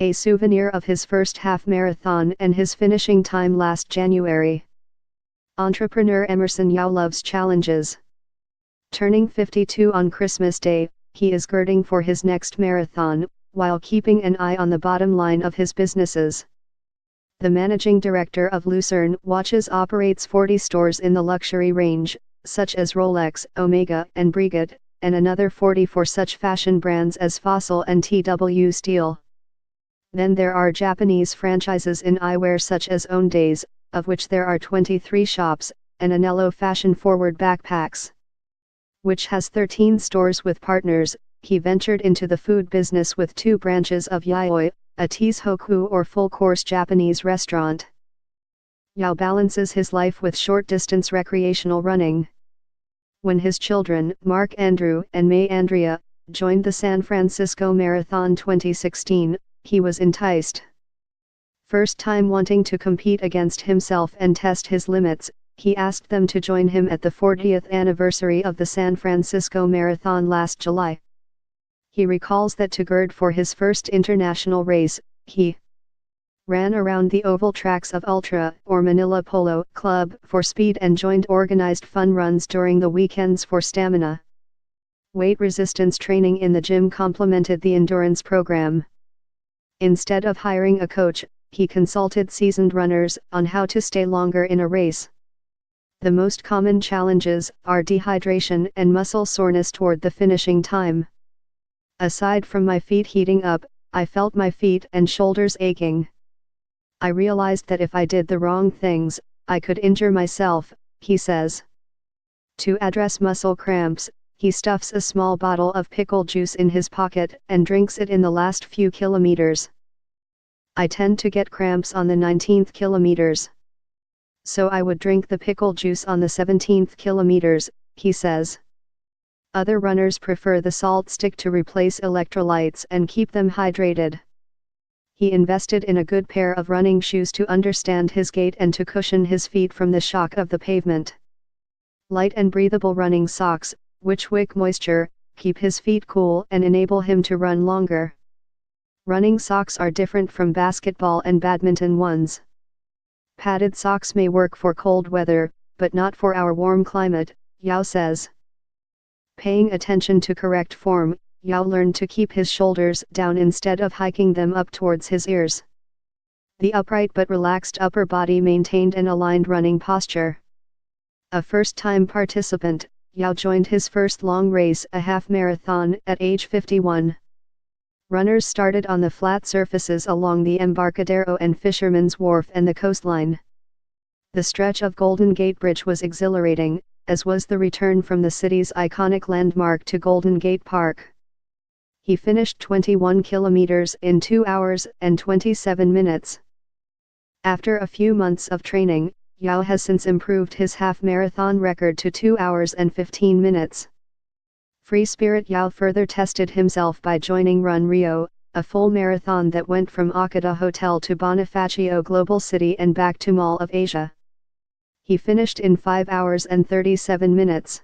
a souvenir of his first half marathon and his finishing time last January. Entrepreneur Emerson Yao loves challenges. Turning 52 on Christmas Day, he is girding for his next marathon, while keeping an eye on the bottom line of his businesses. The managing director of Lucerne Watches operates 40 stores in the luxury range, such as Rolex, Omega, and Breguet, and another 40 for such fashion brands as Fossil and TW Steel. Then there are Japanese franchises in eyewear such as Owndays, of which there are 23 shops, and Anello fashion-forward backpacks, which has 13 stores with partners. He ventured into the food business with 2 branches of Yaoi, a Teishoku or full-course Japanese restaurant. Yao balances his life with short-distance recreational running. When his children, Mark Andrew and May Andrea, joined the San Francisco Marathon 2016, he was enticed. First time wanting to compete against himself and test his limits, he asked them to join him at the 40th anniversary of the San Francisco Marathon last July. He recalls that to gird for his first international race, he ran around the oval tracks of Ultra or Manila Polo Club for speed and joined organized fun runs during the weekends for stamina. Weight resistance training in the gym complemented the endurance program. Instead of hiring a coach, he consulted seasoned runners on how to stay longer in a race. The most common challenges are dehydration and muscle soreness toward the finishing time. Aside from my feet heating up, I felt my feet and shoulders aching. I realized that if I did the wrong things, I could injure myself, he says. To address muscle cramps, he stuffs a small bottle of pickle juice in his pocket and drinks it in the last few kilometers. I tend to get cramps on the 19th kilometers. So I would drink the pickle juice on the 17th kilometers, he says. Other runners prefer the salt stick to replace electrolytes and keep them hydrated. He invested in a good pair of running shoes to understand his gait and to cushion his feet from the shock of the pavement. Light and breathable running socks, which wick moisture, keep his feet cool and enable him to run longer. Running socks are different from basketball and badminton ones. Padded socks may work for cold weather, but not for our warm climate, Yao says. Paying attention to correct form, Yao learned to keep his shoulders down instead of hiking them up towards his ears. The upright but relaxed upper body maintained an aligned running posture. A first-time participant, Yao joined his first long race, a half marathon, at age 51. Runners started on the flat surfaces along the Embarcadero and Fisherman's Wharf and the coastline. The stretch of Golden Gate Bridge was exhilarating, as was the return from the city's iconic landmark to Golden Gate Park. He finished 21 kilometers in 2 hours and 27 minutes. After a few months of training, Yao has since improved his half-marathon record to 2 hours and 15 minutes. Free spirit Yao further tested himself by joining Run Rio, a full marathon that went from Okada Hotel to Bonifacio Global City and back to Mall of Asia. He finished in 5 hours and 37 minutes.